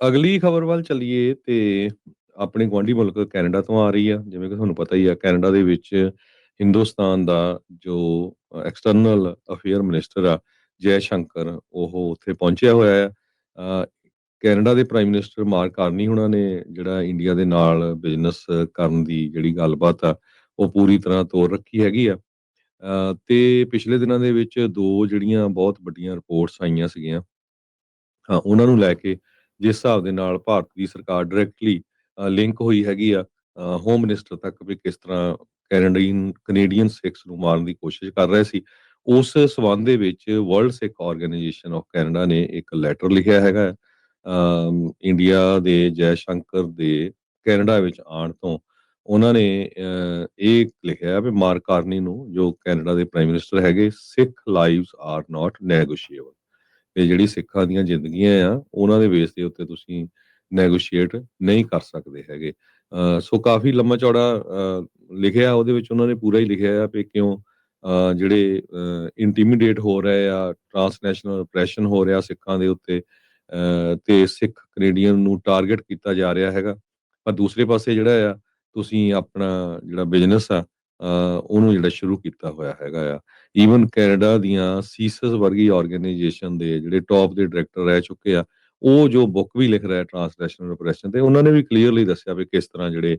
ਅਗਲੀ ਖਬਰ ਵੱਲ ਚੱਲੀਏ ਤੇ ਆਪਣੇ ਗੁਆਂਢੀ ਮੁਲਕ ਕੈਨੇਡਾ ਤੋਂ ਆ ਰਹੀ ਆ। ਜਿਵੇਂ ਕਿ ਤੁਹਾਨੂੰ ਪਤਾ ਹੀ ਆ, ਕੈਨੇਡਾ ਦੇ ਵਿੱਚ ਹਿੰਦੁਸਤਾਨ ਦਾ ਜੋ ਐਕਸਟਰਨਲ ਅਫੇਅਰ ਮਿਨਿਸਟਰ ਆ, ਜੈ ਸ਼ੰਕਰ, ਉਹ ਉੱਥੇ ਪਹੁੰਚਿਆ ਹੋਇਆ ਆ। ਕੈਨੇਡਾ ਦੇ ਪ੍ਰਾਈਮ ਮਿਨਿਸਟਰ ਮਾਰਕ ਕਾਰਨੀ ਹੁਣਾਂ ਨੇ ਜਿਹੜਾ ਇੰਡੀਆ ਦੇ ਨਾਲ ਬਿਜ਼ਨਸ ਕਰਨ ਦੀ ਜਿਹੜੀ ਗੱਲਬਾਤ ਆ, ਉਹ ਪੂਰੀ ਤਰ੍ਹਾਂ ਤੋਰ ਰੱਖੀ ਹੈਗੀ ਆ। ਤੇ ਪਿਛਲੇ ਦਿਨਾਂ ਦੇ ਵਿੱਚ ਦੋ ਜਿਹੜੀਆਂ ਬਹੁਤ ਵੱਡੀਆਂ ਰਿਪੋਰਟਸ ਆਈਆਂ ਸੀਗੀਆਂ, ਹਾਂ, ਉਹਨਾਂ ਨੂੰ ਲੈ ਕੇ ਜਿਸ ਹਿਸਾਬ ਦੇ ਨਾਲ ਭਾਰਤ ਦੀ ਸਰਕਾਰ ਡਾਇਰੈਕਟਲੀ ਲਿੰਕ ਹੋਈ ਹੈਗੀ ਆ ਹੋਮ ਮਿਨਿਸਟਰ ਤੱਕ, ਵੀ ਕਿਸ ਤਰ੍ਹਾਂ ਕੈਨੇਡੀਅਨ ਸਿੱਖਸ ਨੂੰ ਮਾਰਨ ਦੀ ਕੋਸ਼ਿਸ਼ ਕਰ ਰਹੇ ਸੀ। ਉਸ ਸਬੰਧ ਦੇ ਵਿੱਚ world Sikh organisation of Canada ਨੇ ਇੱਕ ਲੈਟਰ ਲਿਖਿਆ ਹੈਗਾ ਇੰਡੀਆ ਦੇ ਜੈ ਸ਼ੰਕਰ ਦੇ ਕੈਨੇਡਾ ਵਿੱਚ ਆਉਣ ਤੋਂ। ਉਹਨਾਂ ਨੇ ਇਹ ਲਿਖਿਆ ਵੀ ਮਾਰਕ ਕਾਰਨੀ ਨੂੰ, ਜੋ ਕੈਨੇਡਾ ਦੇ ਪ੍ਰਾਈਮ ਮਿਨਿਸਟਰ ਹੈਗੇ, ਸਿੱਖ ਲਾਈਵਸ ਆਰ ਨਾਟ ਨੈਗੋਸ਼ੀਏਬਲ। ਤੇ ਜਿਹੜੀ ਸਿੱਖਾਂ ਦੀਆਂ ਜ਼ਿੰਦਗੀਆਂ ਆ, ਉਹਨਾਂ ਦੇ ਬੇਸ ਦੇ ਉੱਤੇ ਤੁਸੀਂ ਨੈਗੋਸ਼ੀਏਟ ਨਹੀਂ ਕਰ ਸਕਦੇ ਹੈਗੇ। ਸੋ ਕਾਫੀ ਲੰਮਾ ਚੌੜਾ ਲਿਖਿਆ ਉਹਦੇ ਵਿੱਚ। ਉਹਨਾਂ ਨੇ ਪੂਰਾ ਹੀ ਲਿਖਿਆ ਆ ਵੀ ਕਿਉਂ ਜਿਹੜੇ ਇੰਟੀਮੀਡੇਟ ਹੋ ਰਹੇ ਆ, ਟਰਾਂਸਨੈਸ਼ਨਲ ਆਪਰੇਸ਼ਨ ਹੋ ਰਿਹਾ ਸਿੱਖਾਂ ਦੇ ਉੱਤੇ, ਤੇ ਸਿੱਖ ਕੈਨੇਡੀਅਨ ਨੂੰ ਟਾਰਗੇਟ ਕੀਤਾ ਜਾ ਰਿਹਾ ਹੈਗਾ। ਪਰ ਦੂਸਰੇ ਪਾਸੇ ਜਿਹੜਾ ਆ, ਤੁਸੀਂ ਆਪਣਾ ਜਿਹੜਾ ਬਿਜ਼ਨਸ ਆ ਉਹਨੂੰ ਜਿਹੜਾ ਸ਼ੁਰੂ ਕੀਤਾ ਹੋਇਆ ਹੈਗਾ ਆ। ਈਵਨ ਕੈਨੇਡਾ ਦੀਆਂ ਸੀਸਸ ਵਰਗੀ ਆਰਗੇਨਾਈਜੇਸ਼ਨ ਦੇ ਜਿਹੜੇ ਟੌਪ ਦੇ ਡਾਇਰੈਕਟਰ ਰਹਿ ਚੁੱਕੇ ਆ, ਉਹ ਜੋ ਬੁੱਕ ਵੀ ਲਿਖ ਰਿਹਾ ਟਰਾਂਸਲੇਸ਼ਨਲ ਰਿਪਰੈਸ਼ਨ ਤੇ, ਉਹਨਾਂ ਨੇ ਵੀ ਕਲੀਅਰਲੀ ਦੱਸਿਆ ਵੀ ਕਿਸ ਤਰ੍ਹਾਂ ਜਿਹੜੇ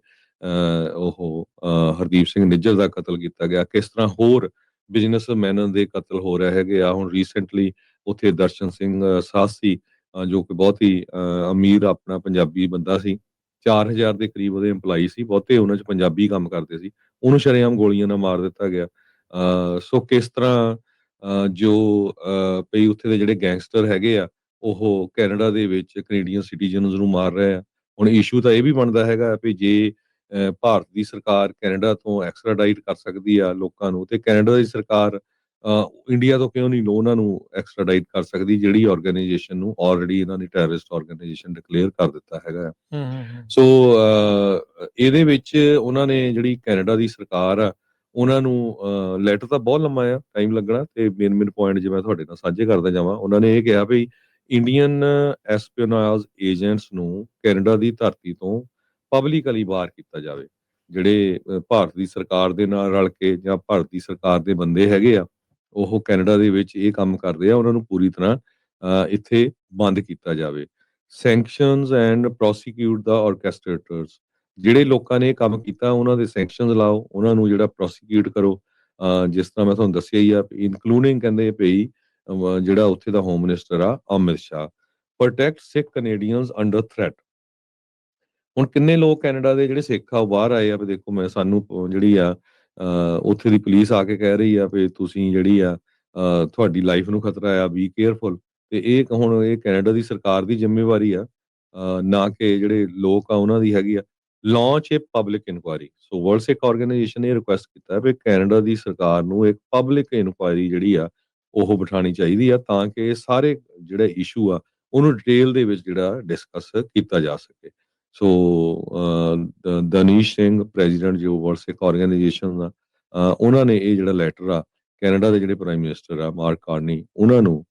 ਹਰਦੀਪ ਸਿੰਘ ਨਿੱਜਰ ਦਾ ਕਤਲ ਕੀਤਾ ਗਿਆ, ਕਿਸ ਤਰ੍ਹਾਂ ਹੋਰ ਬਿਜ਼ਨਸਮੈਨਾਂ ਦੇ ਕਤਲ ਹੋ ਰਹੇ ਹੈਗੇ ਆ। ਹੁਣ ਰੀਸੈਂਟਲੀ ਉੱਥੇ ਦਰਸ਼ਨ ਸਿੰਘ ਸਾਹਸੀ, ਜੋ ਕਿ ਬਹੁਤ ਹੀ ਅਮੀਰ ਆਪਣਾ ਪੰਜਾਬੀ ਬੰਦਾ ਸੀ, 4000 ਦੇ ਕਰੀਬ ਉਹਦੇ EMPLOYEE ਸੀ, ਬਹੁਤੇ ਉਹਨਾਂ 'ਚ ਪੰਜਾਬੀ ਕੰਮ ਕਰਦੇ ਸੀ, ਉਹਨੂੰ ਸ਼ਰੇਆਮ ਗੋਲੀਆਂ ਨਾਲ ਮਾਰ ਦਿੱਤਾ ਗਿਆ। ਸੋ ਕਿਸ ਤਰ੍ਹਾਂ ਜੋ ਭਈ ਉੱਥੇ ਦੇ ਜਿਹੜੇ ਗੈਂਗਸਟਰ ਹੈਗੇ ਆ, ਉਹ ਕੈਨੇਡਾ ਦੇ ਵਿੱਚ ਕੈਨੇਡੀਅਨ ਸਿਟੀਜ਼ਨਸ ਨੂੰ ਮਾਰ ਰਹੇ ਆ। ਹੁਣ ਇਸ਼ੂ ਤਾਂ ਇਹ ਵੀ ਬਣਦਾ ਹੈਗਾ ਵੀ ਜੇ ਭਾਰਤ ਦੀ ਸਰਕਾਰ ਕੈਨੇਡਾ ਤੋਂ ਐਕਸਟ੍ਰਾਡਾਈਟ ਕਰ ਸਕਦੀ ਆ ਲੋਕਾਂ ਨੂੰ, ਤੇ ਕੈਨੇਡਾ ਦੀ ਸਰਕਾਰ ਇੰਡੀਆ ਤੋਂ ਕਿਉਂ ਨਹੀਂ ਉਹਨਾਂ ਨੂੰ ਐਕਸਟ੍ਰਾਡਾਈਟ ਕਰ ਸਕਦੀ, ਜਿਹੜੀ ਆਰਗੇਨਾਈਜੇਸ਼ਨ ਨੂੰ ਆਲਰੇਡੀ ਇਹਨਾਂ ਨੇ ਟੈਰਰਿਸਟ ਆਰਗੇਨਾਈਜੇਸ਼ਨ ਡਿਕਲੇਅਰ ਕਰ ਦਿੱਤਾ ਹੈਗਾ। ਹੂੰ, ਹੂੰ, ਹੂੰ। ਸੋ ਇਹਦੇ ਵਿੱਚ ਉਹਨਾਂ ਨੇ ਜਿਹੜੀ ਕੈਨੇਡਾ ਦੀ ਸਰਕਾਰ ਆ, ਉਹਨਾਂ ਨੂੰ ਲੈਟਰ ਤਾਂ ਬਹੁਤ ਲੰਮਾ ਆ, ਟਾਈਮ ਲੱਗਣਾ, ਤੇ ਮੇਨ ਪੁਆਇੰਟ ਜੇ ਮੈਂ ਤੁਹਾਡੇ ਨਾਲ ਸਾਂਝੇ ਕਰਦਾ ਜਾਵਾਂ। ਉਹਨਾਂ ਨੇ ਇਹ ਕਿਹਾ ਵੀ ਇੰਡੀਅਨ ਐਸਪੀਓਨਾਜ ਏਜੰਟਸ ਨੂੰ ਕੈਨੇਡਾ ਦੀ ਧਰਤੀ ਤੋਂ ਪਬਲਿਕਲੀ ਬਾਹਰ ਕੀਤਾ ਜਾਵੇ। ਜਿਹੜੇ ਭਾਰਤ ਦੀ ਸਰਕਾਰ ਦੇ ਨਾਲ ਰਲ ਕੇ ਜਾਂ ਭਾਰਤ ਦੀ ਸਰਕਾਰ ਦੇ ਬੰਦੇ ਹੈਗੇ ਆ, ਉਹ ਕੈਨੇਡਾ ਦੇ ਵਿੱਚ ਇਹ ਕੰਮ ਕਰਦੇ ਆ, ਉਹਨਾਂ ਨੂੰ ਪੂਰੀ ਤਰ੍ਹਾਂ ਇੱਥੇ ਬੰਦ ਕੀਤਾ ਜਾਵੇ। ਸੈਂਕਸ਼ਨਸ ਐਂਡ ਪ੍ਰੋਸੀਕਿਊਟ ਦਾ ਆਰਕੈਸਟ੍ਰੇਟਰਸ, ਜਿਹੜੇ ਲੋਕਾਂ ਨੇ ਇਹ ਕੰਮ ਕੀਤਾ, ਉਹਨਾਂ ਦੇ ਸੈਂਕਸ਼ਨਸ ਲਾਓ, ਉਹਨਾਂ ਨੂੰ ਜਿਹੜਾ ਪ੍ਰੋਸੀਕਿਊਟ ਕਰੋ। ਜਿਸ ਤਰ੍ਹਾਂ ਮੈਂ ਤੁਹਾਨੂੰ ਦੱਸਿਆ ਹੀ ਆ, ਇਨਕਲੂਡਿੰਗ ਕਹਿੰਦੇ ਪਈ ਜਿਹੜਾ ਉੱਥੇ ਦਾ ਹੋਮ ਮਿਨਿਸਟਰ ਆ ਅਮਿਤ ਸ਼ਾਹ, ਪ੍ਰੋਟੈਕਟ ਸਿੱਖ ਕੈਨੇਡੀਅਨਸ ਅੰਡਰ ਥ੍ਰੈਟ। ਹੁਣ ਕਿੰਨੇ ਲੋਕ ਕੈਨੇਡਾ ਦੇ ਜਿਹੜੇ ਸਿੱਖ ਆ ਉਹ ਬਾਹਰ ਆਏ ਆ ਵੀ ਦੇਖੋ, ਮੈਂ ਸਾਨੂੰ ਜਿਹੜੀ ਆ ਉੱਥੇ ਦੀ ਪੁਲਿਸ ਆ ਕੇ ਕਹਿ ਰਹੀ ਆ ਵੀ ਤੁਸੀਂ ਜਿਹੜੀ ਆ ਤੁਹਾਡੀ ਲਾਈਫ ਨੂੰ ਖਤਰਾ ਆ, ਬੀ ਕੇਅਰਫੁਲ। ਤੇ ਇਹ ਹੁਣ ਇਹ ਕੈਨੇਡਾ ਦੀ ਸਰਕਾਰ ਦੀ ਜ਼ਿੰਮੇਵਾਰੀ ਆ, ਨਾ ਕਿ ਜਿਹੜੇ ਲੋਕ ਆ ਉਹਨਾਂ ਦੀ ਹੈਗੀ ਆ। ਲਾਂਚ ਏ ਪਬਲਿਕ ਇਨਕੁਆਇਰੀ। ਸੋ ਵਰਲਡ ਸਿੱਖ ਆਰਗੇਨਾਈਜੇਸ਼ਨ ਨੇ ਰਿਕੁਐਸਟ ਕੀਤਾ ਵੀ ਕੈਨੇਡਾ ਦੀ ਸਰਕਾਰ ਨੂੰ ਇੱਕ ਪਬਲਿਕ ਇਨਕੁਆਇਰੀ ਜਿਹੜੀ ਆ ਉਹ ਬਿਠਾਉਣੀ ਚਾਹੀਦੀ ਆ, ਤਾਂ ਕਿ ਸਾਰੇ ਜਿਹੜੇ ਇਸ਼ੂ ਆ ਉਹਨੂੰ ਡਿਟੇਲ ਦੇ ਵਿੱਚ ਜਿਹੜਾ ਡਿਸਕਸ ਕੀਤਾ ਜਾ ਸਕੇ। ਸੋ ਦਨੀਸ਼ ਸਿੰਘ, ਪ੍ਰੈਜ਼ੀਡੈਂਟ ਜੋ ਵਰਲਡ ਸਿੱਖ ਆਰਗੇਨਾਈਜੇਸ਼ਨ ਦਾ, ਉਹਨਾਂ ਨੇ ਇਹ ਜਿਹੜਾ ਲੈਟਰ ਆ ਕੈਨੇਡਾ ਦੇ ਜਿਹੜੇ ਪ੍ਰਾਈਮ ਮਿਨਿਸਟਰ ਆ ਮਾਰਕ ਕਾਰਨੀ, ਉਹਨਾਂ ਨੂੰ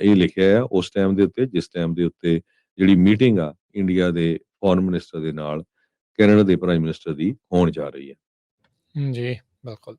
ਇਹ ਲਿਖਿਆ ਆ ਉਸ ਟਾਈਮ ਦੇ ਉੱਤੇ ਜਿਸ ਟਾਈਮ ਦੇ ਉੱਤੇ ਜਿਹੜੀ ਮੀਟਿੰਗ ਆ ਇੰਡੀਆ ਦੇ ਫੋਰਨ ਮਿਨਿਸਟਰ ਦੇ ਨਾਲ ਕੈਨੇਡਾ ਦੇ ਪ੍ਰਾਈਮ ਮਿਨਿਸਟਰ ਦੀ ਹੋਣ ਜਾ ਰਹੀ ਹੈ। ਜੀ, ਬਿਲਕੁਲ।